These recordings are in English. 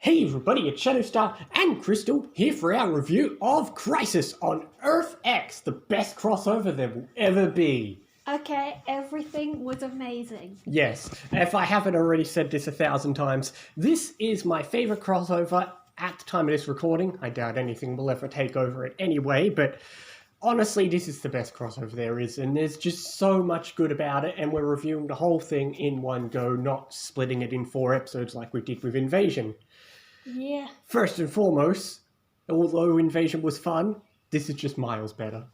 Hey everybody, it's Shadowstar and Crystal here for our review of Crisis on Earth X, the best crossover there will ever be. Okay, everything was amazing. Yes, if I haven't already said this 1,000 times, this is my favorite crossover at the time of this recording. I doubt anything will ever take over it anyway, but honestly, this is the best crossover there is, and there's just so much good about it, and we're reviewing the whole thing in one go, not splitting it in 4 episodes like we did with Invasion. Yeah. First and foremost, although Invasion was fun, this is just miles better.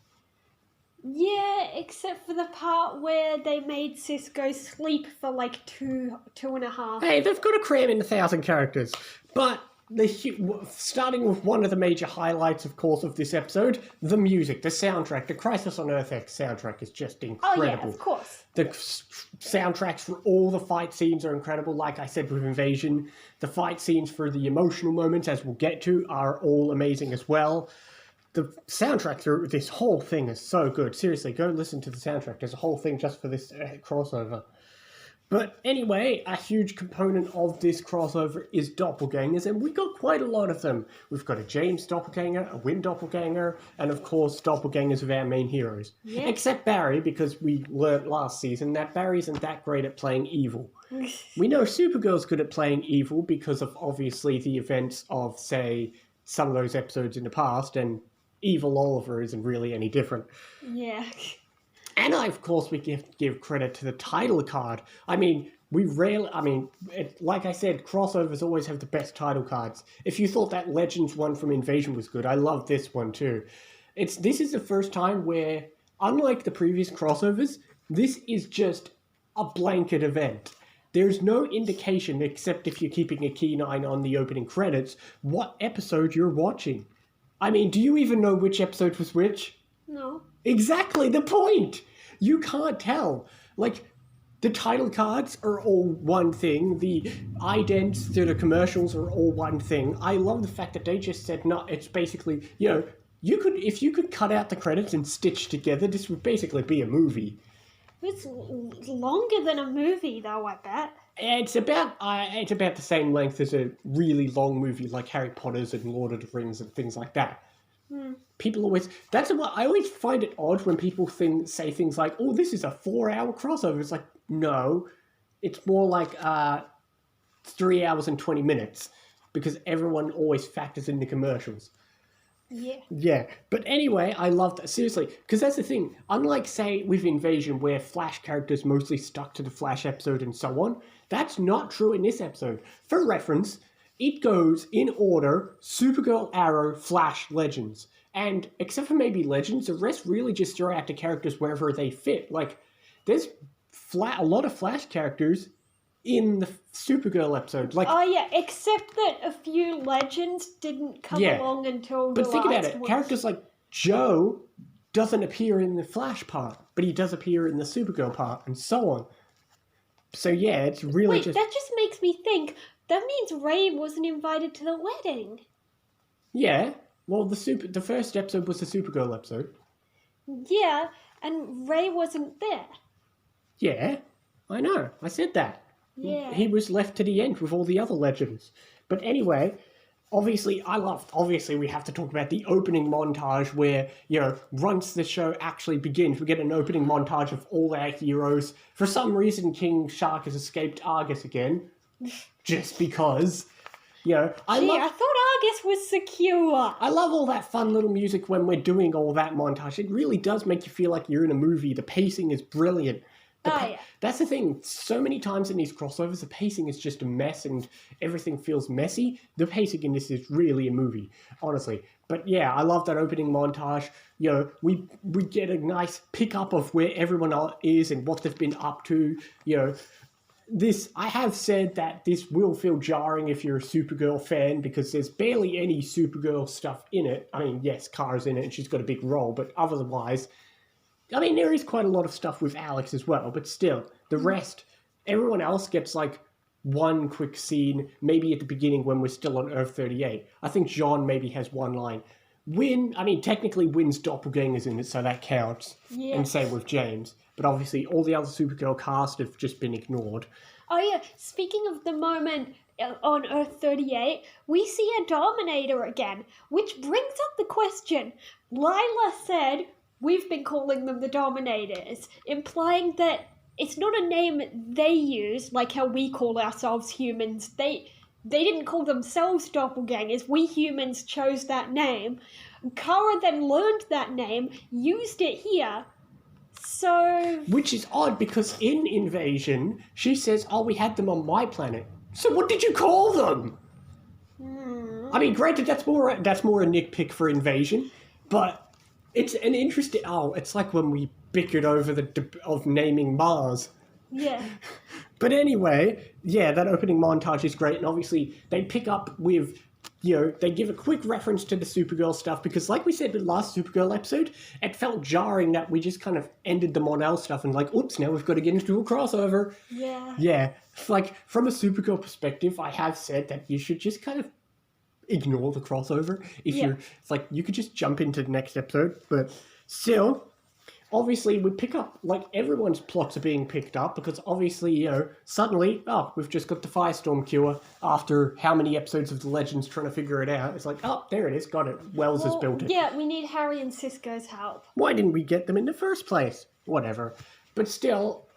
Yeah, except for the part where they made Cisco sleep for like two and a half. Hey, they've got to cram in 1,000 characters. But starting with one of the major highlights, of course, of this episode, the music, the soundtrack. The Crisis on Earth X soundtrack is just incredible. Oh yeah, of course. The soundtracks for all the fight scenes are incredible. Like I said with Invasion, the fight scenes for the emotional moments, as we'll get to, are all amazing as well. The soundtrack through this whole thing is so good. Seriously, go listen to the soundtrack. There's a whole thing just for this crossover. But anyway, a huge component of this crossover is doppelgangers, and we got quite a lot of them. We've got a James doppelganger, a Wynn doppelganger, and of course doppelgangers of our main heroes. Yeah. Except Barry, because we learnt last season that Barry isn't that great at playing evil. We know Supergirl's good at playing evil because of obviously the events of, say, some of those episodes in the past, and evil Oliver isn't really any different. Yeah. And of course, we give credit to the title card. I mean, like I said, crossovers always have the best title cards. If you thought that Legends one from Invasion was good, I love this one too. This is the first time where, unlike the previous crossovers, this is just a blanket event. There's no indication, except if you're keeping a keen eye on the opening credits, what episode you're watching. I mean, do you even know which episode was which? No. Exactly the point! You can't tell. Like, the title cards are all one thing. The idents to the commercials are all one thing. I love the fact that they just said, no, it's basically, if you could cut out the credits and stitch together, this would basically be a movie. It's longer than a movie, though, I bet. It's about the same length as a really long movie like Harry Potter's and Lord of the Rings and things like that. People always... I always find it odd when people say things like, oh, this is a 4-hour crossover. It's like, no. It's more like 3 hours and 20 minutes because everyone always factors in the commercials. Yeah. Yeah, but anyway, I love that. Seriously, because that's the thing. Unlike, say, with Invasion, where Flash characters mostly stuck to the Flash episode and so on, that's not true in this episode. For reference, it goes in order: Supergirl, Arrow, Flash, Legends. And except for maybe Legends, the rest really just throw out the characters wherever they fit. Like, there's a lot of Flash characters in the Supergirl episode. Like, Oh yeah, except that a few Legends didn't come along until the last one. But think about it, characters like Joe doesn't appear in the Flash part, but he does appear in the Supergirl part, and so on. So yeah, it's really Wait, that just makes me think, that means Ray wasn't invited to the wedding. Yeah, well, the first episode was the Supergirl episode. Yeah, and Ray wasn't there. Yeah, I know, I said that. Yeah. He was left to the end with all the other Legends. But anyway, obviously we have to talk about the opening montage where, once the show actually begins, we get an opening montage of all our heroes. For some reason, King Shark has escaped Argus again. Just because. I thought Argus was secure. I love all that fun little music when we're doing all that montage. It really does make you feel like you're in a movie. The pacing is brilliant. That's the thing. So many times in these crossovers, the pacing is just a mess and everything feels messy. The pacing in this is really a movie, honestly. But yeah, I love that opening montage. We get a nice pickup of where everyone is and what they've been up to. I have said that this will feel jarring if you're a Supergirl fan because there's barely any Supergirl stuff in it. I mean, yes, Kara's in it and she's got a big role, but otherwise... I mean, there is quite a lot of stuff with Alex as well, but still, the rest, everyone else gets like one quick scene, maybe at the beginning when we're still on Earth 38. I think John maybe has one line. Technically Wynn's doppelganger's in it, so that counts. Yeah. And same with James. But obviously all the other Supergirl cast have just been ignored. Oh yeah, speaking of the moment on Earth 38, we see a Dominator again, which brings up the question. Lila said, we've been calling them the Dominators, implying that it's not a name they use, like how we call ourselves humans. They didn't call themselves doppelgangers. We humans chose that name. Kara then learned that name, used it here. So... Which is odd, because in Invasion, she says, oh, we had them on my planet. So what did you call them? I mean, granted, that's more a nitpick for Invasion, but it's an interesting... Oh, it's like when we bickered over of naming Mars. Yeah. But anyway, yeah, that opening montage is great, and obviously they pick up with... they give a quick reference to the Supergirl stuff, because like we said with last Supergirl episode, it felt jarring that we just kind of ended the Mon-El stuff and like, oops, now we've got to get into a crossover. Yeah. Yeah. Like, from a Supergirl perspective, I have said that you should just kind of ignore the crossover. It's like, you could just jump into the next episode, but still... Obviously, we pick up, like, everyone's plots are being picked up, because obviously, suddenly, we've just got the Firestorm cure after how many episodes of The Legends trying to figure it out. It's like, oh, there it is, got it. Wells has built it. Yeah, we need Harry and Cisco's help. Why didn't we get them in the first place? Whatever. But still,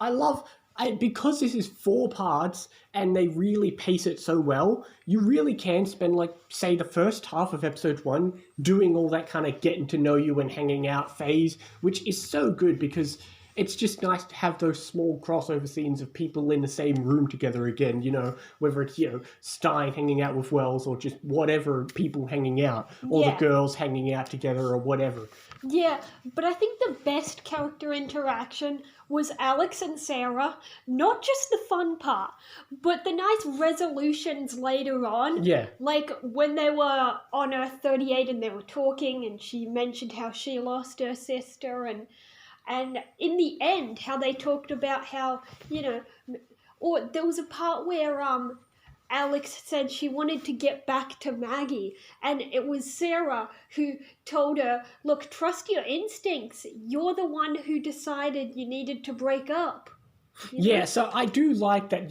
because this is 4 parts and they really pace it so well, you really can spend, like, say, the first half of episode 1 doing all that kind of getting to know you and hanging out phase, which is so good because it's just nice to have those small crossover scenes of people in the same room together again, whether it's, Stein hanging out with Wells or just whatever people hanging out, or the girls hanging out together or whatever. Yeah, but I think the best character interaction was Alex and Sarah. Not just the fun part, but the nice resolutions later on. Yeah. Like when they were on Earth 38 and they were talking and she mentioned how she lost her sister and in the end how they talked about how, or there was a part where Alex said she wanted to get back to Maggie, and it was Sarah who told her, look, trust your instincts. You're the one who decided you needed to break up. Yeah, so I do like that,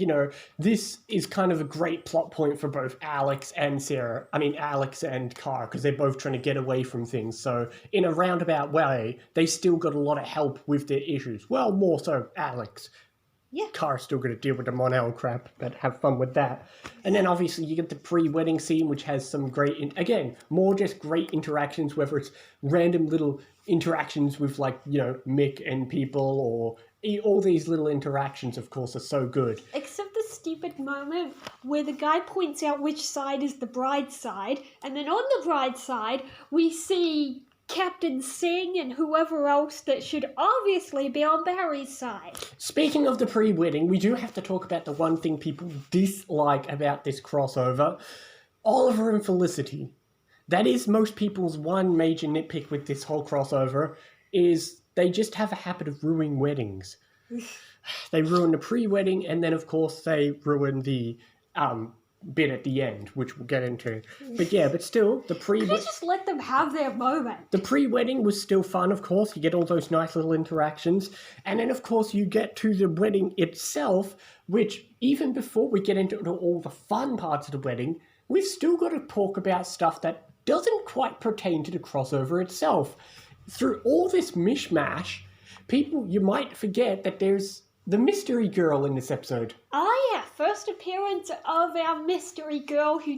this is kind of a great plot point for both Alex and Sarah. I mean, Alex and Kara, because they're both trying to get away from things. So in a roundabout way, they still got a lot of help with their issues. Well, more so Alex. Yeah. Kara's still going to deal with the Mon-El crap, but have fun with that. And then obviously you get the pre-wedding scene, which has some great, again, more just great interactions, whether it's random little interactions with, like, Mick and people, or all these little interactions, of course, are so good. Except the stupid moment where the guy points out which side is the bride's side, and then on the bride's side, we see Captain Singh and whoever else that should obviously be on Barry's side. Speaking of the pre-wedding, we do have to talk about the one thing people dislike about this crossover. Oliver and Felicity. That is most people's one major nitpick with this whole crossover, is they just have a habit of ruining weddings. They ruin the pre-wedding, and then of course they ruin the bit at the end, which we'll get into. But still, the pre-wedding... just let them have their moment. The pre-wedding was still fun, of course. You get all those nice little interactions. And then, of course, you get to the wedding itself, which, even before we get into all the fun parts of the wedding, we've still got to talk about stuff that doesn't quite pertain to the crossover itself. Through all this mishmash, you might forget that there's the mystery girl in this episode. Oh yeah, first appearance of our mystery girl she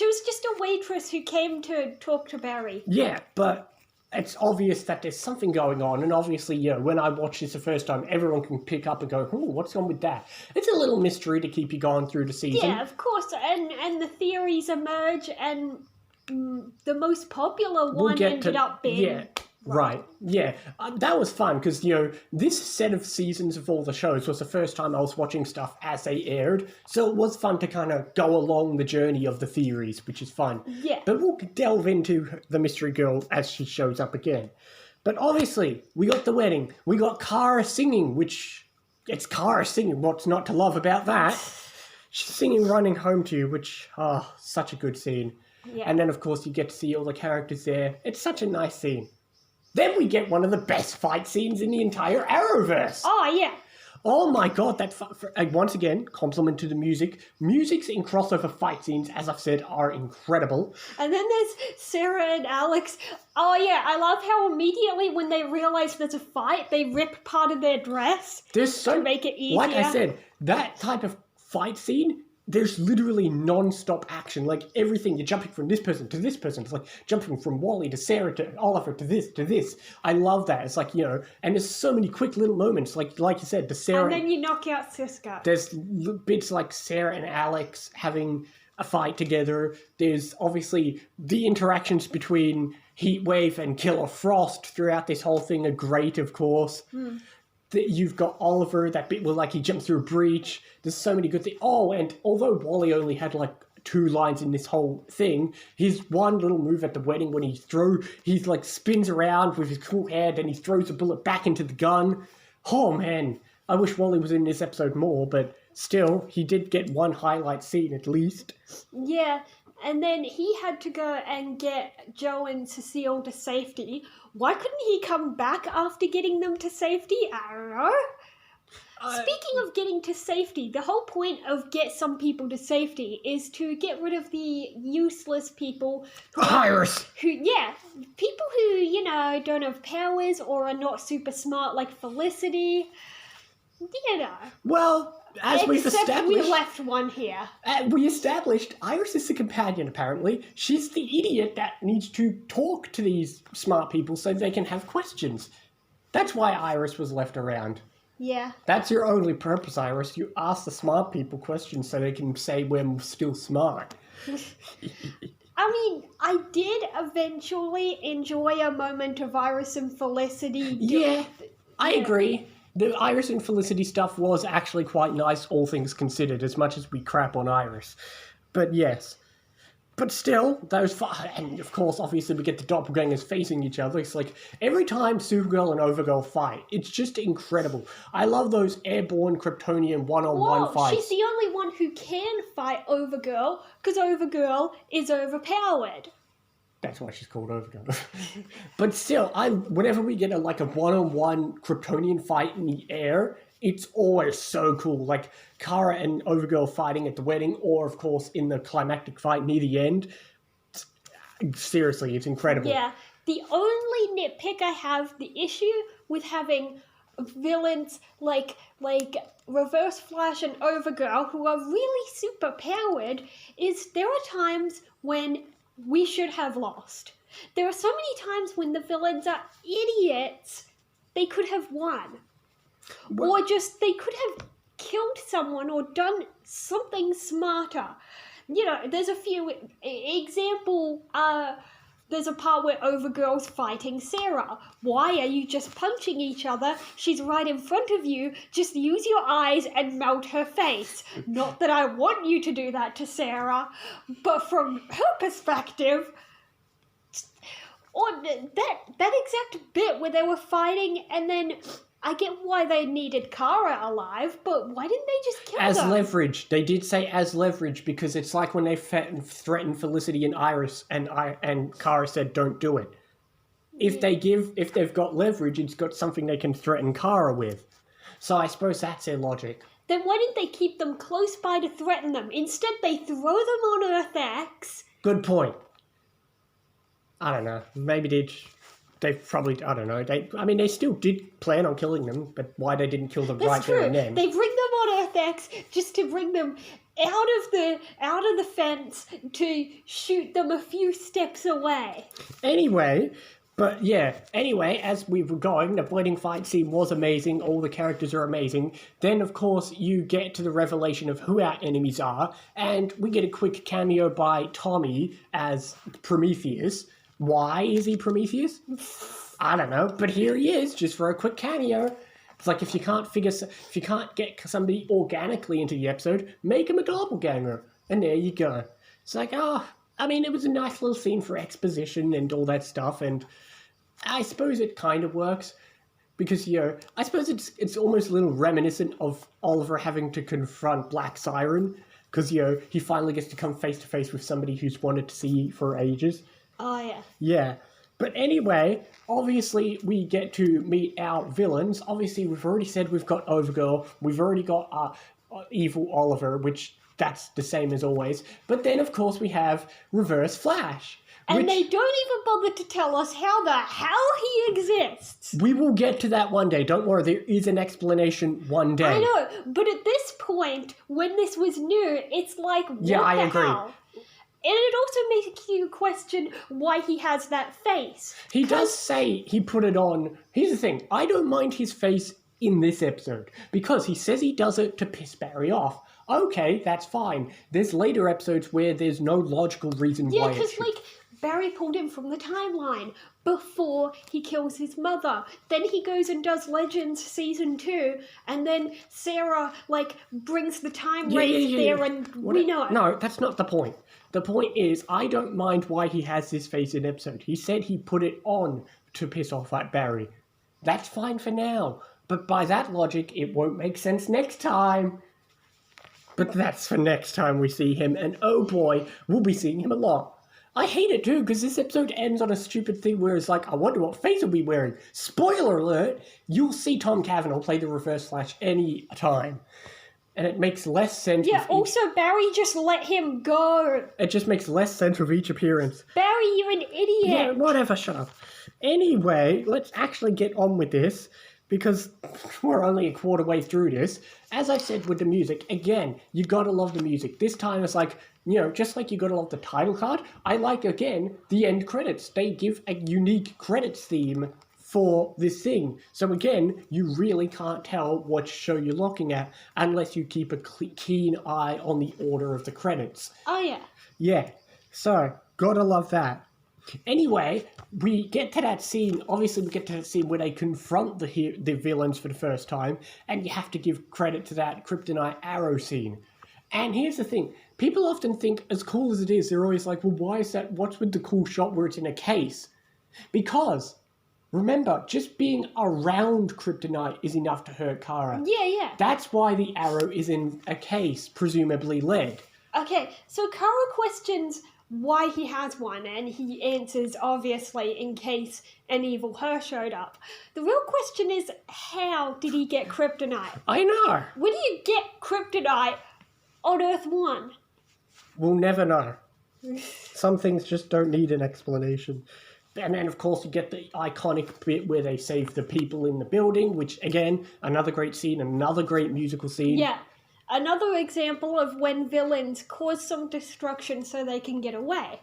was just a waitress who came to talk to Barry. Yeah, but it's obvious that there's something going on, and obviously, when I watched this the first time, everyone can pick up and go, oh, what's on with that? It's a little mystery to keep you going through the season. Yeah, of course, and the theories emerge, and the most popular one ended up being... Yeah. Right, yeah. That was fun, because, this set of seasons of all the shows was the first time I was watching stuff as they aired, so it was fun to kind of go along the journey of the theories, which is fun. Yeah. But we'll delve into the mystery girl as she shows up again. But obviously, we got the wedding. We got Kara singing, which... It's Kara singing. What's not to love about that? She's singing Running Home to You, which... Oh, such a good scene. Yeah. And then, of course, you get to see all the characters there. It's such a nice scene. Then we get one of the best fight scenes in the entire Arrowverse. Oh, yeah. Oh my god, once again, compliment to the music. Musics in crossover fight scenes, as I've said, are incredible. And then there's Sarah and Alex. Oh yeah, I love how immediately when they realize there's a fight, they rip part of their dress to make it easier. Like I said, that type of fight scene, there's literally non-stop action. Like everything, you're jumping from this person to this person. It's like jumping from Wally to Sarah to Oliver to this to this. I love that. It's like, and there's so many quick little moments. Like you said, the Sarah. And then you knock out Siska. There's bits like Sarah and Alex having a fight together. There's obviously the interactions between Heatwave and Killer Frost throughout this whole thing are great, of course. You've got Oliver, that bit where he jumps through a breach. There's so many good things. Oh, and although Wally only had 2 lines in this whole thing, his one little move at the wedding when he spins around with his cool hair, then he throws a bullet back into the gun. Oh man, I wish Wally was in this episode more, but still, he did get one highlight scene at least. Yeah, and then he had to go and get Joe and Cecile to safety. Why couldn't he come back after getting them to safety? I don't know. Speaking of getting to safety, the whole point of get some people to safety is to get rid of the useless people. Iris! People who, don't have powers or are not super smart like Felicity. Well, as we've established... we left one here. We established Iris is the companion, apparently. She's the idiot that needs to talk to these smart people so they can have questions. That's why Iris was left around. Yeah. That's your only purpose, Iris. You ask the smart people questions so they can say we're still smart. I mean, I did eventually enjoy a moment of Iris and Felicity. Yeah, I agree. The Iris and Felicity stuff was actually quite nice, all things considered, as much as we crap on Iris. But yes. But still, and of course, obviously, we get the doppelgangers facing each other. It's like, every time Supergirl and Overgirl fight, it's just incredible. I love those airborne Kryptonian one-on-one fights. She's the only one who can fight Overgirl, because Overgirl is overpowered. That's why she's called Overgirl. But still, whenever we get a one-on-one Kryptonian fight in the air, it's always so cool. Like Kara and Overgirl fighting at the wedding, or of course in the climactic fight near the end. Seriously, it's incredible. Yeah. The only nitpick I have, the issue with having villains like Reverse Flash and Overgirl, who are really super powered, is there are times when we should have lost. There are so many times when the villains are idiots, they could have won. Well, or just, they could have killed someone or done something smarter. There's a few example, there's a part where Overgirl's fighting Sarah. Why are you just punching each other? She's right in front of you. Just use your eyes and melt her face. Not that I want you to do that to Sarah, but from her perspective, or that exact bit where they were fighting, and then I get why they needed Kara alive, but why didn't they just kill her? As leverage. They did say as leverage, because it's like when they threatened Felicity and Iris, and Kara said, don't do it. If they've got leverage, it's got something they can threaten Kara with. So I suppose that's their logic. Then why didn't they keep them close by to threaten them? Instead, they throw them on Earth X. Good point. I don't know. Maybe they probably, I don't know. They still did plan on killing them, but why they didn't kill them right there and then? They bring them on Earth X just to bring them out of the fence to shoot them a few steps away. Anyway, as we were going, the wedding fight scene was amazing. All the characters are amazing. Then, of course, you get to the revelation of who our enemies are, and we get a quick cameo by Tommy as Prometheus. Why is he Prometheus? I don't know, but here he is, just for a quick cameo. It's like if you can't get somebody organically into the episode, make him a doppelganger, and there you go. It's like, it was a nice little scene for exposition and all that stuff, and I suppose it kind of works because I suppose it's almost a little reminiscent of Oliver having to confront Black Siren because he finally gets to come face to face with somebody who's wanted to see for ages. Oh, yeah. Yeah. But anyway, obviously we get to meet our villains. Obviously, we've already said we've got Overgirl. We've already got Evil Oliver, which that's the same as always. But then, of course, we have Reverse Flash. And they don't even bother to tell us how the hell he exists. We will get to that one day. Don't worry, there is an explanation one day. I know, but at this point, when this was new, it's like, what the hell? And it also makes you question why he has that face. He does say he put it on. Here's the thing. I don't mind his face in this episode because he says he does it to piss Barry off. Okay, that's fine. There's later episodes where there's no logical reason why it should. Yeah, because, like, Barry pulled him from the timeline before he kills his mother. Then he goes and does Legends Season 2, and then Sarah, like, brings the time wraith there, and we know it. No, that's not the point. The point is, I don't mind why he has this face in episode. He said he put it on to piss off at Barry. That's fine for now. But by that logic, it won't make sense next time. But that's for next time we see him, and oh boy, we'll be seeing him a lot. I hate it too, because this episode ends on a stupid thing where it's like, I wonder what face he'll be wearing. Spoiler alert, you'll see Tom Cavanaugh play the Reverse Flash any time. And it makes less sense. Yeah, also Barry just let him go. It just makes less sense with each appearance. Barry, you're an idiot. Yeah, whatever, shut up. Anyway, let's actually get on with this, because we're only a quarter way through this. As I said with the music, again, you gotta love the music. This time it's like, just like you gotta love the title card, I like, again, the end credits. They give a unique credits theme for this thing. So again, you really can't tell what show you're looking at unless you keep a keen eye on the order of the credits. Oh, yeah. Yeah, so, gotta love that. Anyway, we get to that scene, obviously we get to that scene where they confront the villains for the first time, and you have to give credit to that Kryptonite Arrow scene. And here's the thing, people often think, as cool as it is, they're always like, well, why is that, what's with the cool shot where it's in a case? Because, remember, just being around Kryptonite is enough to hurt Kara. Yeah. That's why the arrow is in a case, presumably lead. Okay, so Kara questions why he has one, and he answers, obviously, in case an evil her showed up. The real question is, how did he get kryptonite? I know. Where do you get kryptonite on Earth 1? We'll never know. Some things just don't need an explanation. And then, of course, you get the iconic bit where they save the people in the building, which, again, another great scene, another great musical scene. Yeah. Another example of when villains cause some destruction so they can get away.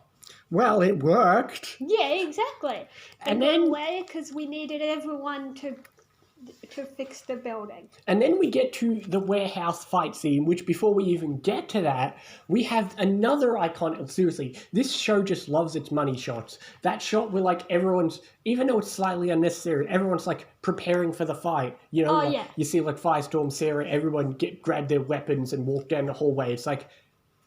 Well, it worked. Yeah, exactly. And got then away because we needed everyone to fix the building. And then we get to the warehouse fight scene, which before we even get to that, we have another iconic... Seriously, this show just loves its money shots. That shot where, like, everyone's... Even though it's slightly unnecessary, everyone's, like, preparing for the fight. You know, you see, like, Firestorm, Sarah, everyone grab their weapons and walk down the hallway. It's like,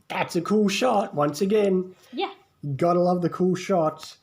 that's a cool shot, once again. Yeah. You gotta love the cool shots.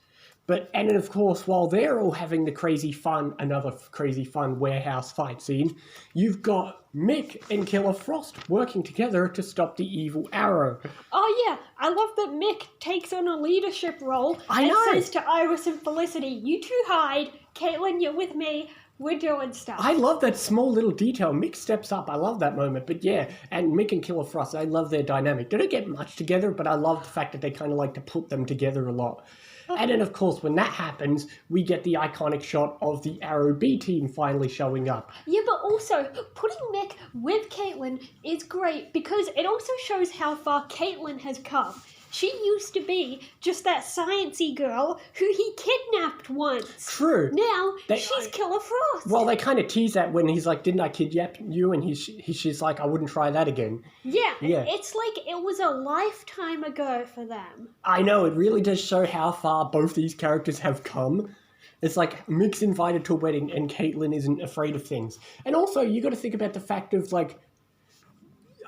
And then, of course, while they're all having another crazy fun warehouse fight scene, you've got Mick and Killer Frost working together to stop the evil Arrow. Oh, yeah. I love that Mick takes on a leadership role and says to Iris and Felicity, you two hide. Caitlin, you're with me. We're doing stuff. I love that small little detail. Mick steps up. I love that moment. But yeah, and Mick and Killer Frost, I love their dynamic. They don't get much together, but I love the fact that they kind of like to put them together a lot. And then, of course, when that happens, we get the iconic shot of the Arrow B team finally showing up. Yeah, but also, putting Mick with Caitlin is great because it also shows how far Caitlin has come. She used to be just that sciencey girl who he kidnapped once. True. Now, she's Killer Frost. Well, they kind of tease that when he's like, didn't I kidnap you? And she's like, I wouldn't try that again. Yeah, it's like it was a lifetime ago for them. I know, it really does show how far both these characters have come. It's like Mick's invited to a wedding and Caitlin isn't afraid of things. And also, you got to think about the fact of, like,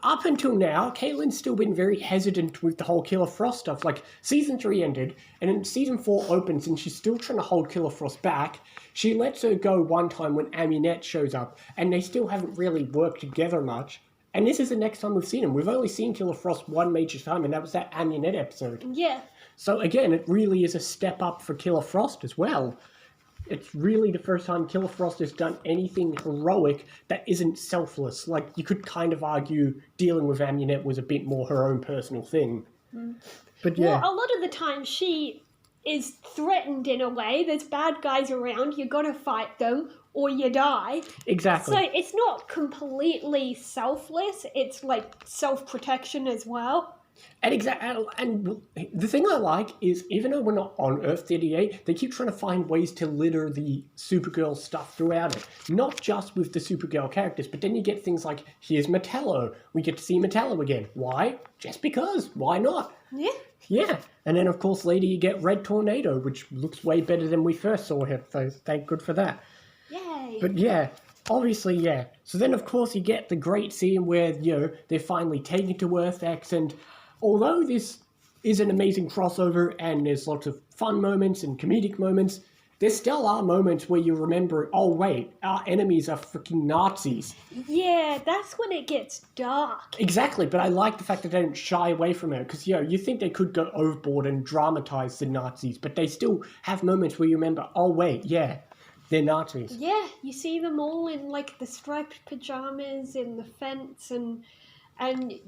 up until now, Caitlin's still been very hesitant with the whole Killer Frost stuff. Like, Season 3 ended, and then Season 4 opens, and she's still trying to hold Killer Frost back. She lets her go one time when Aminette shows up, and they still haven't really worked together much. And this is the next time we've seen him. We've only seen Killer Frost one major time, and that was that Amunet episode. Yeah. So again, it really is a step up for Killer Frost as well. It's really the first time Killer Frost has done anything heroic that isn't selfless. Like, you could kind of argue dealing with Amunet was a bit more her own personal thing. But yeah. Well, a lot of the time she is threatened in a way. There's bad guys around. You got to fight them or you die. Exactly. So it's not completely selfless. It's like self-protection as well. And the thing I like is, even though we're not on Earth 38, they keep trying to find ways to litter the Supergirl stuff throughout it. Not just with the Supergirl characters, but then you get things like, here's Metallo. We get to see Metallo again. Why? Just because. Why not? Yeah. Yeah. And then, of course, later you get Red Tornado, which looks way better than we first saw him. So thank good for that. Yay. But yeah, obviously, yeah. So then, of course, you get the great scene where, they're finally taken to Earth X, and although this is an amazing crossover and there's lots of fun moments and comedic moments, there still are moments where you remember, oh wait, our enemies are freaking Nazis. Yeah, that's when it gets dark. Exactly, but I like the fact that they don't shy away from it, because, you think they could go overboard and dramatize the Nazis, but they still have moments where you remember, oh wait, yeah, they're Nazis. Yeah, you see them all in, like, the striped pajamas in the fence, and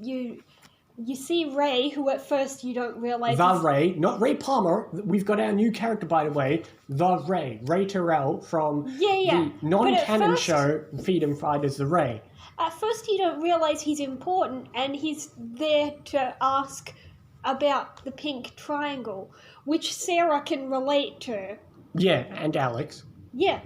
you see Ray, who at first you don't realize... Ray, not Ray Palmer. We've got our new character, by the way. Ray Terrell from the non-canon show Freedom Fighters, The Ray. At first you don't realize he's important, and he's there to ask about the pink triangle, which Sarah can relate to. Yeah, and Alex. Yeah.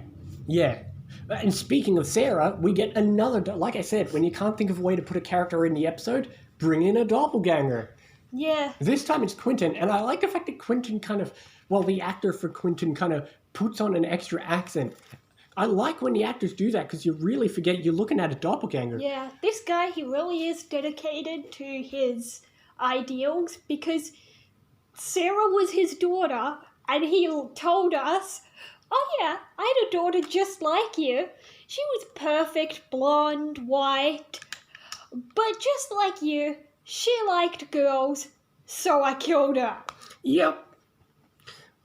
Yeah. And speaking of Sarah, we get another... Like I said, when you can't think of a way to put a character in the episode, bring in a doppelganger. Yeah. This time it's Quentin, and I like the fact that Quentin the actor for Quentin kind of puts on an extra accent. I like when the actors do that, because you really forget you're looking at a doppelganger. Yeah, this guy, he really is dedicated to his ideals, because Sarah was his daughter, and he told us, oh yeah, I had a daughter just like you. She was perfect, blonde, white, but just like you, she liked girls, so I killed her. Yep.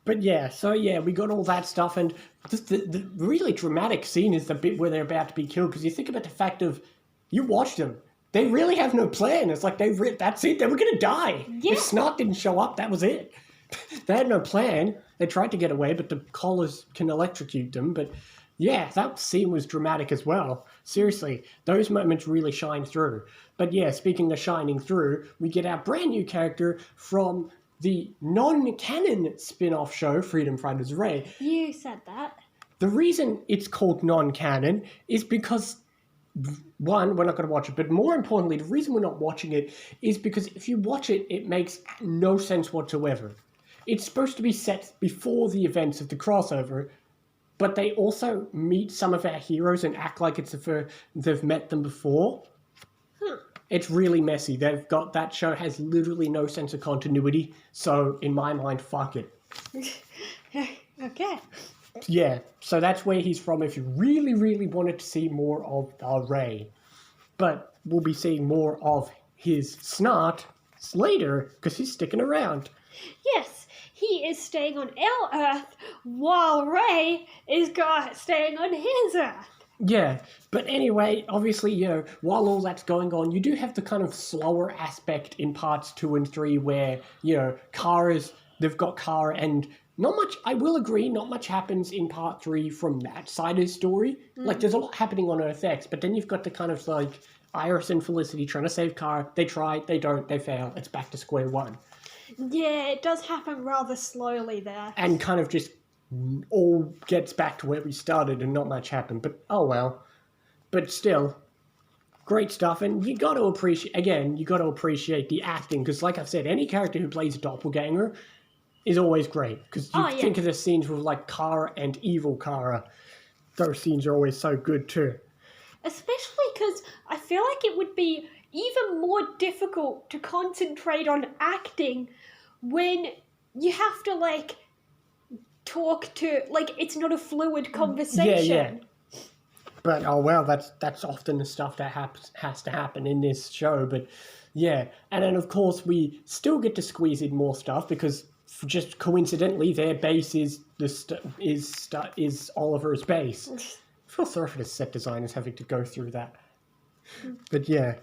But yeah, so yeah, we got all that stuff, and the really dramatic scene is the bit where they're about to be killed, because you think about the fact of, you watched them, they really have no plan. It's like, that's it, they were going to die. Yeah. If Snot didn't show up, that was it. They had no plan. They tried to get away, but the collars can electrocute them, but... Yeah, that scene was dramatic as well. Seriously, those moments really shine through. But yeah, speaking of shining through, we get our brand new character from the non-canon spin-off show, Freedom Fighters Ray. You said that. The reason it's called non-canon is because, one, we're not going to watch it, but more importantly, the reason we're not watching it is because if you watch it, it makes no sense whatsoever. It's supposed to be set before the events of the crossover, but they also meet some of our heroes and act like they've met them before. It's really messy. That show has literally no sense of continuity, so in my mind, fuck it. Okay. Yeah, so that's where he's from if you really, really wanted to see more of Ray. But we'll be seeing more of his Snot later, because he's sticking around. Yes. He is staying on our Earth while Ray is staying on his Earth. Yeah, but anyway, obviously, while all that's going on, you do have the kind of slower aspect in parts 2 and 3 where, they've got Kara, and not much, I will agree, not much happens in part 3 from that side of the story. Like, there's a lot happening on Earth X, but then you've got the kind of, like, Iris and Felicity trying to save Kara. They try, they don't, they fail. It's back to square one. Yeah, it does happen rather slowly there. And kind of just all gets back to where we started and not much happened. But, oh well. But still, great stuff. And you got to appreciate the acting. Because like I've said, any character who plays a doppelganger is always great. Because you think of the scenes with like Kara and evil Kara. Those scenes are always so good too. Especially because I feel like it would be even more difficult to concentrate on acting when you have to, like, talk to... Like, it's not a fluid conversation. Yeah. But oh well, that's often the stuff that has to happen in this show. But yeah, and then of course we still get to squeeze in more stuff because just coincidentally their base is is Oliver's base. I feel sorry for the set designers having to go through that. But yeah.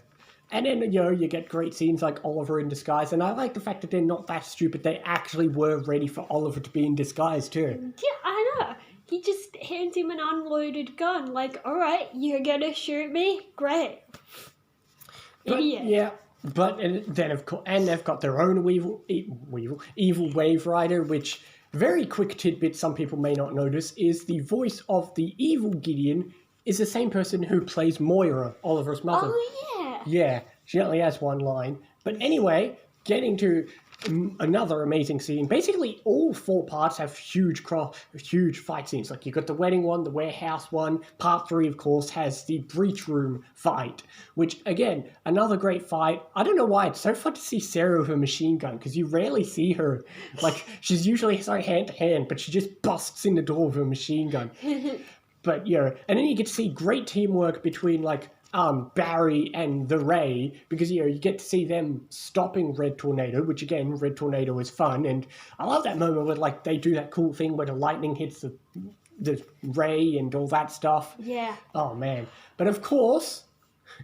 And then, you get great scenes like Oliver in disguise. And I like the fact that they're not that stupid. They actually were ready for Oliver to be in disguise, too. Yeah, I know. He just hands him an unloaded gun. Like, all right, you're going to shoot me? Great. But, Idiot. yeah. But then, of course, and they've got their own evil Wave Rider, which, very quick tidbit some people may not notice, is the voice of the evil Gideon is the same person who plays Moira, Oliver's mother. Oh, yeah. Yeah, she only has one line. But anyway, getting to another amazing scene. Basically, all 4 parts have huge fight scenes. Like, you've got the wedding one, the warehouse one. Part 3, of course, has the breach room fight, which, again, another great fight. I don't know why. It's so fun to see Sarah with a machine gun, because you rarely see her. Like, she's usually hand-to-hand, but she just busts in the door with a machine gun. But, and then you get to see great teamwork between, like, Barry and the Ray, because you get to see them stopping Red Tornado, which again, Red Tornado is fun, and I love that moment where like they do that cool thing where the lightning hits the Ray and all that stuff. Yeah. Oh man. But of course,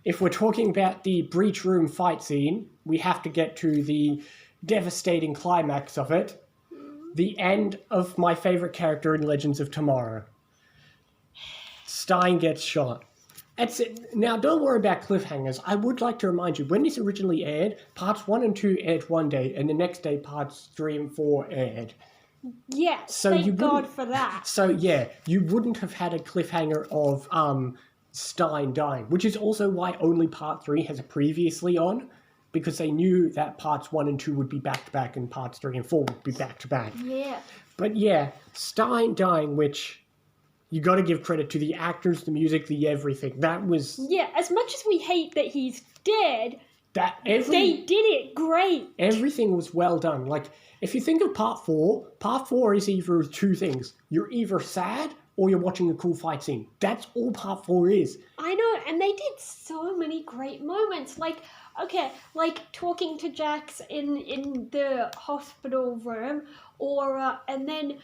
if we're talking about the breach room fight scene, we have to get to the devastating climax of it. The end of my favorite character in Legends of Tomorrow. Stein gets shot. That's it. Now, don't worry about cliffhangers. I would like to remind you, when this originally aired, parts 1 and 2 aired one day, and the next day parts 3 and 4 aired. Yeah, so thank God for that. So, yeah, you wouldn't have had a cliffhanger of Stein dying, which is also why only part 3 has a previously on, because they knew that parts 1 and 2 would be back-to-back, and parts 3 and 4 would be back-to-back. Yeah. But, yeah, Stein dying, which... You got to give credit to the actors, the music, the everything. That was... Yeah, as much as we hate that he's dead, they did it great. Everything was well done. Like, if you think of part 4 is either 2 things. You're either sad or you're watching a cool fight scene. That's all part 4 is. I know, and they did so many great moments. Like, okay, like talking to Jax in the hospital room, or, and then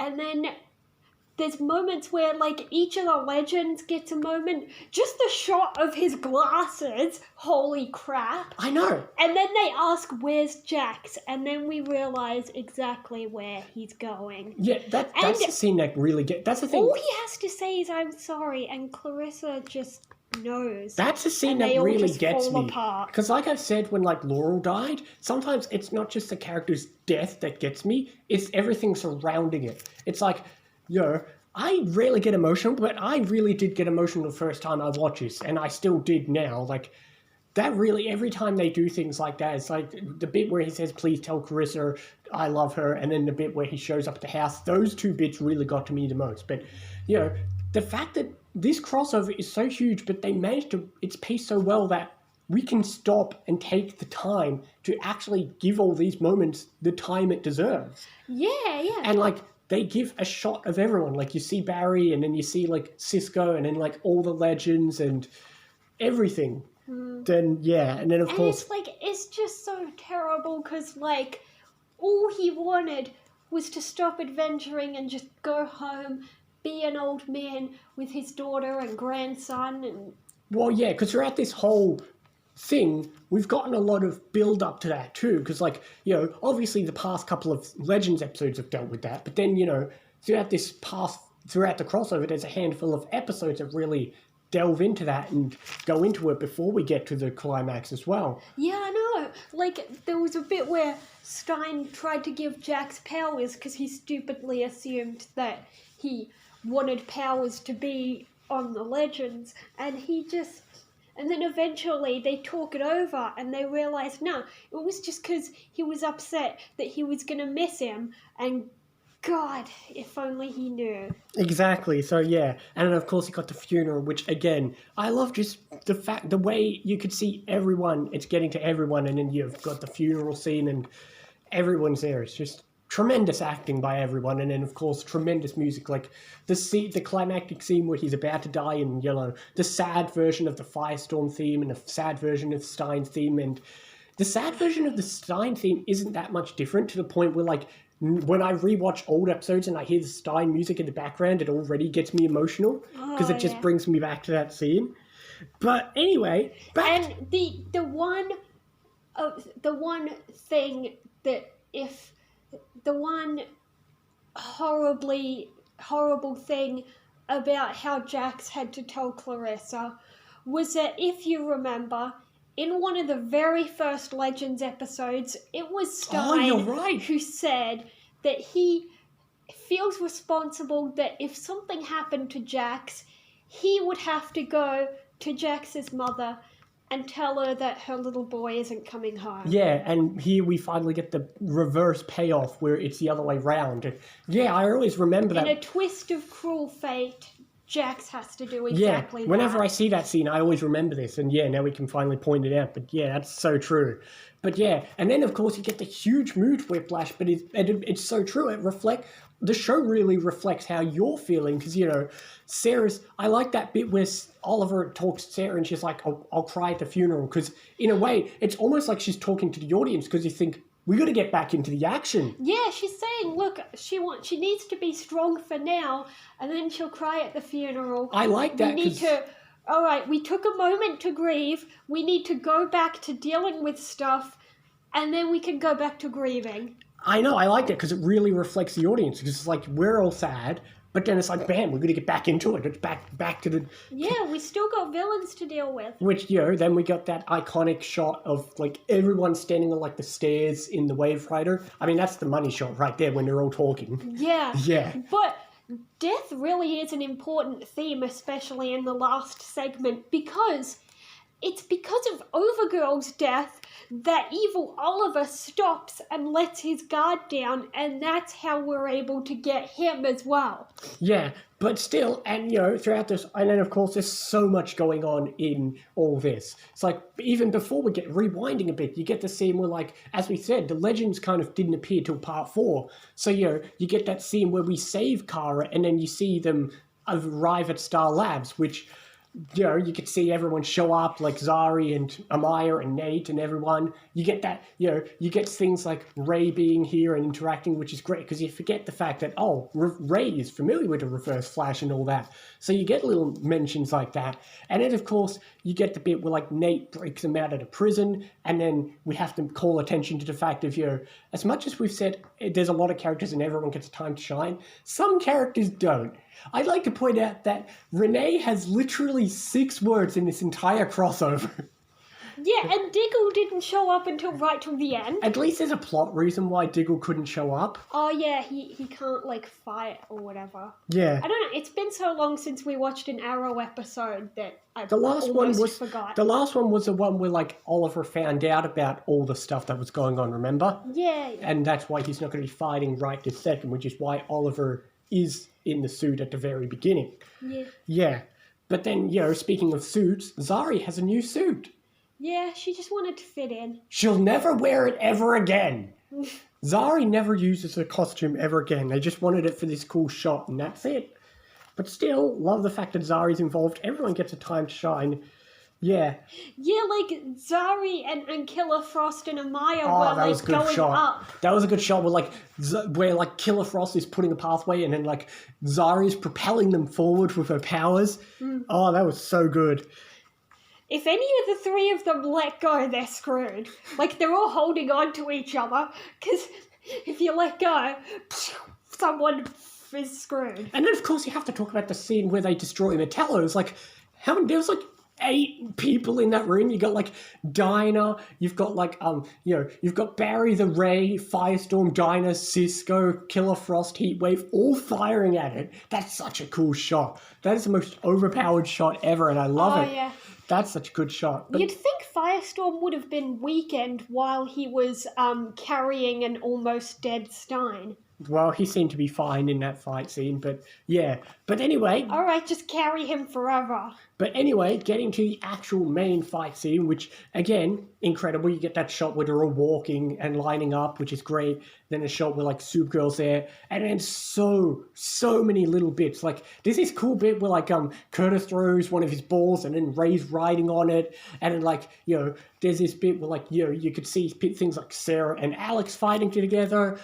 and then there's moments where, like, each of the legends gets a moment. Just the shot of his glasses. Holy crap. I know. And then they ask, where's Jax? And then we realize exactly where he's going. Yeah, that's the scene that really that's the thing. All he has to say is, I'm sorry, and Clarissa just knows. That's a scene that really gets me. Because like I've said, when like Laurel died, sometimes it's not just the character's death that gets me, it's everything surrounding it. It's like, I rarely get emotional, but I really did get emotional the first time I watched this, and I still did now. Like, that really, every time they do things like that, it's like the bit where he says, please tell Clarissa I love her, and then the bit where he shows up at the house, those 2 bits really got to me the most. But, the fact that this crossover is so huge, but they managed to, it's paced so well that we can stop and take the time to actually give all these moments the time it deserves. Yeah. And, like, they give a shot of everyone. Like, you see Barry, and then you see, like, Cisco, and then, like, all the legends and everything. Then, yeah, and then, of course... it's, like, it's just so terrible, because, like, all he wanted was to stop adventuring and just go home, be an old man with his daughter and grandson, and... Well, yeah, because throughout this whole thing, we've gotten a lot of build-up to that, too, because, like, obviously the past couple of Legends episodes have dealt with that, but then, throughout the crossover, there's a handful of episodes that really delve into that and go into it before we get to the climax as well. Yeah, I know. Like, there was a bit where Stein tried to give Jax powers because he stupidly assumed that he wanted powers to be on the Legends, and and then eventually they talk it over and they realize, no, it was just because he was upset that he was going to miss him, and God, if only he knew. Exactly, so yeah. And then, of course, he got the funeral, which, again, I love just the way you could see everyone, it's getting to everyone, and then you've got the funeral scene and everyone's there. It's just tremendous acting by everyone, and then of course tremendous music, like the climactic scene where he's about to die, and the sad version of the Firestorm theme and the sad version of Stein's theme, and the sad version of the Stein theme isn't that much different, to the point where like when I rewatch old episodes and I hear the Stein music in the background, it already gets me emotional because it just brings me back to that scene. But anyway, and the one thing that if the one horrible thing about how Jax had to tell Clarissa was that, if you remember, in one of the very first Legends episodes, it was Stein who said that he feels responsible that if something happened to Jax, he would have to go to Jax's mother and tell her that her little boy isn't coming home. Yeah, and here we finally get the reverse payoff where it's the other way round. Yeah, I always remember that. In a twist of cruel fate, Jax has to do exactly that. Whenever I see that scene, I always remember this, and now we can finally point it out. But yeah, that's so true. But yeah, and then of course you get the huge mood whiplash, but it's so true. The show really reflects how you're feeling, because, Sarah's, I like that bit where Oliver talks to Sarah and she's like, I'll cry at the funeral, because in a way, it's almost like she's talking to the audience, because you think, we got to get back into the action. Yeah, she's saying, look, she needs to be strong for now, and then she'll cry at the funeral. I like that. All right, we took a moment to grieve. We need to go back to dealing with stuff, and then we can go back to grieving. I know, I like that, because it really reflects the audience, because it's like, we're all sad, but then it's like, bam, we're going to get back into it. It's back to the... Yeah, we still got villains to deal with. Which, then we got that iconic shot of, like, everyone standing on, like, the stairs in the Wave Rider. I mean, that's the money shot right there when they're all talking. Yeah. Yeah. But death really is an important theme, especially in the last segment, because it's because of Overgirl's death that evil Oliver stops and lets his guard down, and that's how we're able to get him as well. Yeah, but still, and throughout this, and then of course there's so much going on in all this. It's like, even before we get rewinding a bit, you get the scene where, like, as we said, the Legends kind of didn't appear till part 4. So, you get that scene where we save Kara, and then you see them arrive at Star Labs, which... you could see everyone show up, like Zari and Amaya and Nate and everyone. You get that, you get things like Ray being here and interacting, which is great, because you forget the fact that, Ray is familiar with the Reverse Flash and all that. So you get little mentions like that. And then, of course, you get the bit where, like, Nate breaks him out of the prison, and then we have to call attention to the fact of, as much as we've said there's a lot of characters and everyone gets time to shine, some characters don't. I'd like to point out that Renee has literally 6 words in this entire crossover. Yeah, and Diggle didn't show up until right till the end. At least there's a plot reason why Diggle couldn't show up. Oh yeah, he can't, like, fight or whatever. Yeah. I don't know, it's been so long since we watched an Arrow episode that I forgot. The last one was the one where, like, Oliver found out about all the stuff that was going on, remember? Yeah. And that's why he's not going to be fighting right this second, which is why Oliver is in the suit at the very beginning. Yeah. Yeah. But then, speaking of suits, Zari has a new suit. Yeah, she just wanted to fit in. She'll never wear it ever again. Zari never uses a costume ever again. They just wanted it for this cool shot, and that's it. But still, love the fact that Zari's involved. Everyone gets a time to shine. Yeah. Yeah, like, Zari and Killer Frost and Amaya were, like, going up. That was a good shot where Killer Frost is putting a pathway, and then, like, Zari's propelling them forward with her powers. Oh, that was so good. If any of the 3 of them let go, they're screwed. Like, they're all holding on to each other, because if you let go, someone is screwed. And then, of course, you have to talk about the scene where they destroy Metallo. It's like, there was, like, 8 people in that room. You got, like, Dinah, you've got, like, you've got Barry the Ray, Firestorm, Dinah, Cisco, Killer Frost, Heatwave, all firing at it. That's such a cool shot. That is the most overpowered shot ever, and I love it. Yeah. That's such a good shot. But you'd think Firestorm would have been weakened while he was carrying an almost dead Stein. Well, he seemed to be fine in that fight scene, but yeah. But anyway... All right, just carry him forever. But anyway, getting to the actual main fight scene, which, again, incredible. You get that shot where they're all walking and lining up, which is great. Then a shot where, like, Supergirl's there. And then so many little bits. Like, there's this cool bit where, like, Curtis throws one of his balls and then Ray's riding on it. And then, like, there's this bit where, like, you could see things like Sarah and Alex fighting together.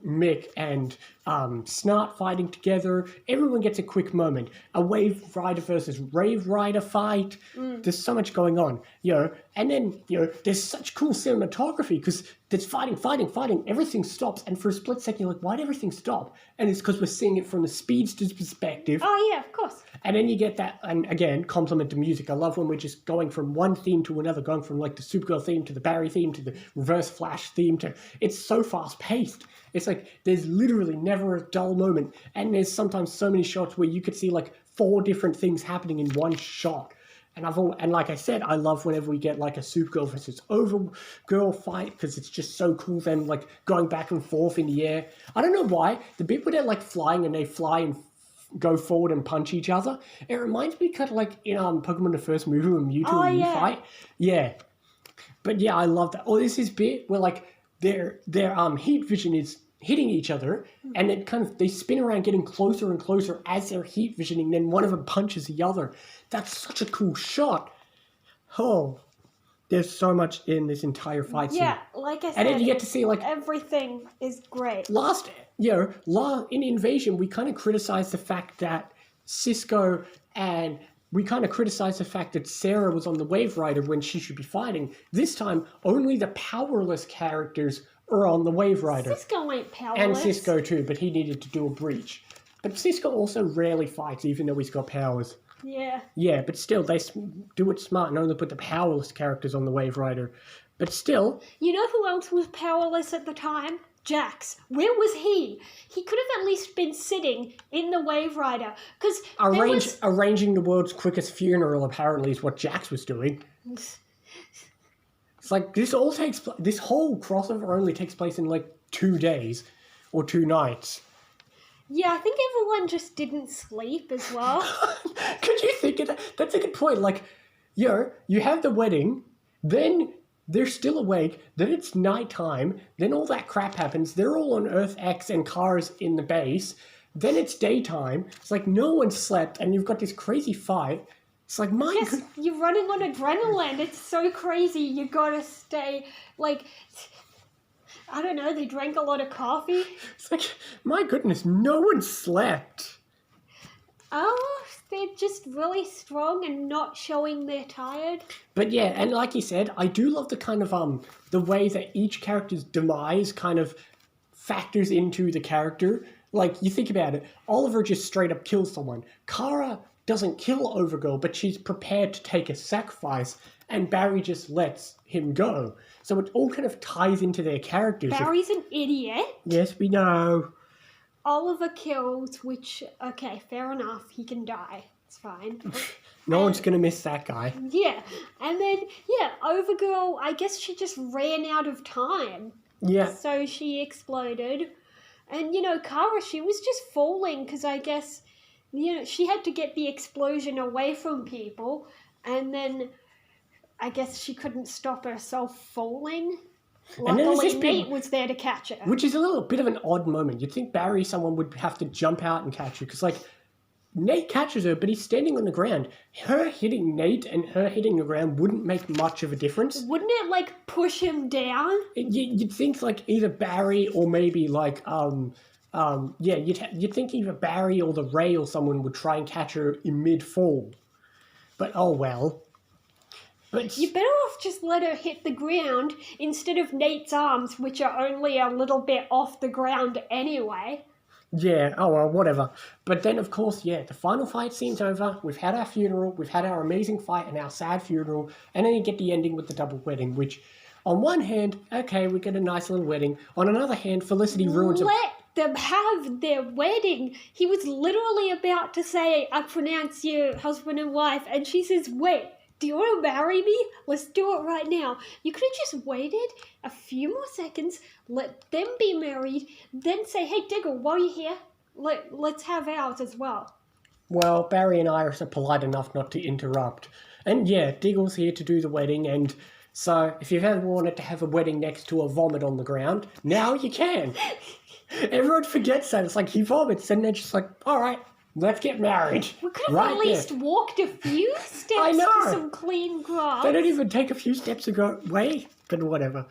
Mick and Snart fighting together. Everyone gets a quick moment. A Wave Rider versus Rave Rider fight. There's so much going on, And then, there's such cool cinematography because there's fighting. Everything stops. And for a split second, you're like, why'd everything stop? And it's because we're seeing it from the speedster's perspective. Oh, yeah, of course. And then you get that, and again, compliment to music. I love when we're just going from one theme to another, going from, like, the Supergirl theme to the Barry theme to the Reverse Flash theme to... It's so fast-paced. It's like there's literally never a dull moment. And there's sometimes so many shots where you could see like 4 different things happening in one shot. And like I said, I love whenever we get like a Supergirl versus Overgirl fight because it's just so cool them like going back and forth in the air. I don't know why. The bit where they're like flying and they fly and go forward and punch each other, it reminds me kind of like in Pokemon the first movie when Mewtwo and Mew fight. Yeah. But yeah, I love that. Oh, this is bit where like their heat vision is hitting each other, and it kind of they spin around getting closer and closer as they're heat visioning, then one of them punches the other. That's such a cool shot. Oh, there's so much in this entire fight scene. Yeah, like I said, and then you get to see like everything is great. In Invasion, we kind of criticized the fact that Cisco and we kind of criticized the fact that Sarah was on the Wave Rider when she should be fighting. This time, only the powerless characters are on the Wave Rider. Cisco ain't powerless. And Cisco too, but he needed to do a breach. But Cisco also rarely fights, even though he's got powers. Yeah. Yeah, but still, they do it smart and only put the powerless characters on the Wave Rider. But still... You know who else was powerless at the time? Jax. Where was he? He could have at least been sitting in the Wave Rider. Because arranging the world's quickest funeral, apparently, is what Jax was doing. It's like, this whole crossover only takes place in, like, 2 days. Or 2 nights. Yeah, I think everyone just didn't sleep as well. Could you think of that? That's a good point. Like, you have the wedding, then they're still awake, then it's nighttime, then all that crap happens, they're all on Earth X and cars in the base, then it's daytime, it's like no one slept, and you've got this crazy fight. It's like, you're running on adrenaline. It's so crazy. You gotta stay, like, I don't know, they drank a lot of coffee. It's like, my goodness, no one slept. Oh, they're just really strong and not showing they're tired. But yeah, and like you said, I do love the kind of, the way that each character's demise kind of factors into the character. Like, you think about it, Oliver just straight up kills someone. Kara doesn't kill Overgirl, but she's prepared to take a sacrifice, and Barry just lets him go. So it all kind of ties into their characters. Barry's an idiot. Yes, we know. Oliver kills, which, okay, fair enough. He can die. It's fine. No one's going to miss that guy. Yeah. And then, Overgirl, I guess she just ran out of time. Yeah. So she exploded. And, Kara, she was just falling because I guess, she had to get the explosion away from people. And then I guess she couldn't stop herself falling. Luckily, Nate was there to catch her. Which is a little bit of an odd moment. You'd think someone would have to jump out and catch her. Because, like, Nate catches her, but he's standing on the ground. Her hitting Nate and her hitting the ground wouldn't make much of a difference. Wouldn't it, like, push him down? You'd think, like, either Barry or maybe, like, you'd think either Barry or the Ray or someone would try and catch her in mid-fall. But, oh well. But you better off just let her hit the ground instead of Nate's arms, which are only a little bit off the ground anyway. Yeah, oh well, whatever. But then, of course, the final fight scene's over. We've had our funeral, we've had our amazing fight and our sad funeral, and then you get the ending with the double wedding, which, on one hand, okay, we get a nice little wedding. On another hand, Felicity ruins it. Let them have their wedding. He was literally about to say, I pronounce you husband and wife, and she says, wait. Do you want to marry me? Let's do it right now. You could have just waited a few more seconds, let them be married, then say, hey, Diggle, while you're here, let's have ours as well. Well, Barry and I are so polite enough not to interrupt. And yeah, Diggle's here to do the wedding, and so if you've ever wanted to have a wedding next to a vomit on the ground, now you can. Everyone forgets that. It's like he vomits, and they're just like, all right, let's get married. We could have at least walked a few steps to some clean grass. They don't even take a few steps to go away, but whatever.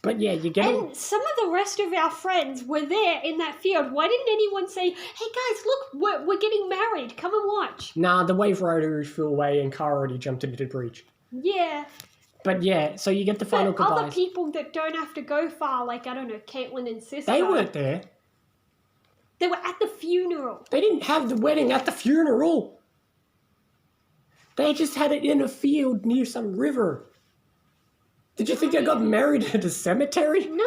But yeah, you get And some of the rest of our friends were there in that field. Why didn't anyone say, hey guys, look, we're getting married. Come and watch. Nah, the wave riders flew away and Car already jumped into the breach. Yeah. But yeah, so you get the final goodbyes. Other people that don't have to go far, like, I don't know, Caitlin and Cisco. They weren't there. They were at the funeral. They didn't have the wedding at the funeral. They just had it in a field near some river. Did you think they got married at a cemetery? No.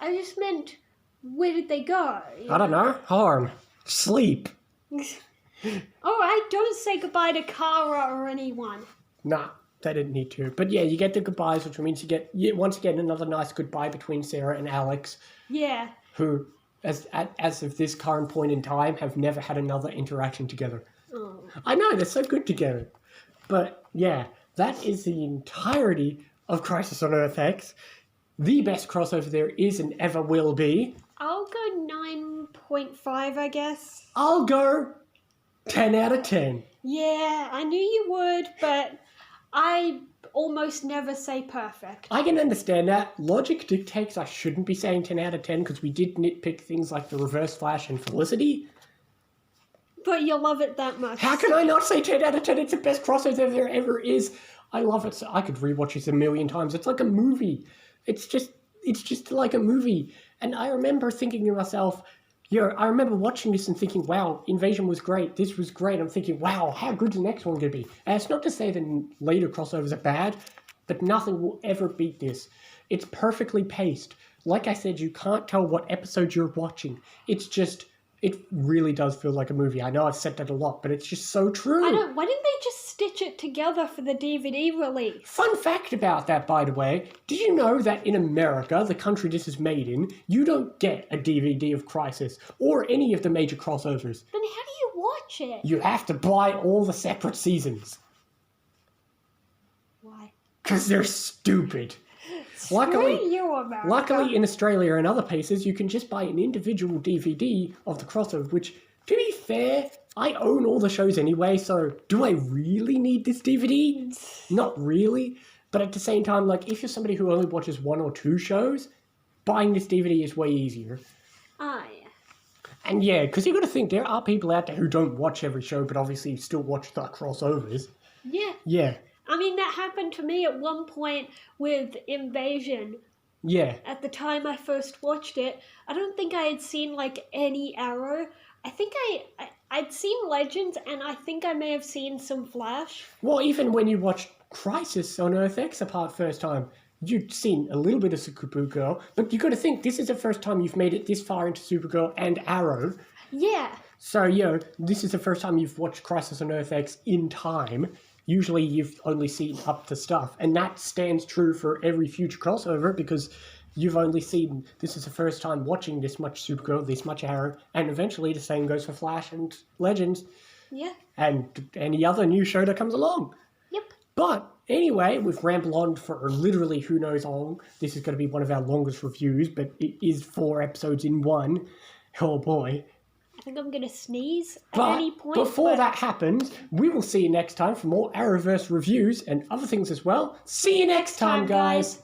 I just meant, where did they go? I don't know. Home. Sleep. Alright, don't say goodbye to Kara or anyone. Nah, they didn't need to. But yeah, you get the goodbyes, which means you get, once again, another nice goodbye between Sarah and Alex. Yeah. Who, as of this current point in time, have never had another interaction together. Oh. I know, they're so good together. But yeah, that is the entirety of Crisis on Earth X. The best crossover there is and ever will be. I'll go 9.5, I guess. I'll go 10 out of 10. Yeah, I knew you would, but I almost never say perfect. I can understand that. Logic dictates I shouldn't be saying 10 out of 10 because we did nitpick things like the Reverse Flash and Felicity. But you love it that much. How can I not say 10 out of 10? It's the best crossover there ever is. I love it. I could rewatch this a million times. It's like a movie. It's just like a movie. And I remember thinking to myself, I remember watching this and thinking, wow, Invasion was great. This was great. I'm thinking, wow, how good's the next one going to be? And it's not to say that later crossovers are bad, but nothing will ever beat this. It's perfectly paced. Like I said, you can't tell what episode you're watching. It really does feel like a movie. I know I've said that a lot, but it's just so true. Why didn't they just stitch it together for the DVD release? Fun fact about that, by the way. Did you know that in America, the country this is made in, you don't get a DVD of Crisis or any of the major crossovers? Then how do you watch it? You have to buy all the separate seasons. Why? Because they're stupid. Luckily, in Australia and other places, you can just buy an individual DVD of the crossover, which, to be fair, I own all the shows anyway, so do I really need this DVD? Not really. But at the same time, like, if you're somebody who only watches one or two shows, buying this DVD is way easier. Ah, yeah. And yeah, because you got to think, there are people out there who don't watch every show, but obviously still watch the crossovers. Yeah. Yeah. I mean, that happened to me at one point with Invasion. Yeah. At the time I first watched it, I don't think I had seen, like, any Arrow. I think I'd seen Legends, and I think I may have seen some Flash. Well, even when you watched Crisis on Earth X apart first time, you'd seen a little bit of Supergirl, but you got to think, this is the first time you've made it this far into Supergirl and Arrow. Yeah. So, this is the first time you've watched Crisis on Earth X in time. Usually you've only seen up to stuff, and that stands true for every future crossover because you've only seen, this is the first time watching this much Supergirl, this much Arrow, and eventually the same goes for Flash and Legends. Yeah. And any other new show that comes along. Yep. But anyway, we've rambled on for literally who knows how long. This is going to be one of our longest reviews, but it is 4 episodes in one. Oh boy. I think I'm going to sneeze at any point. Before that happens, we will see you next time for more Arrowverse reviews and other things as well. See you next time, guys.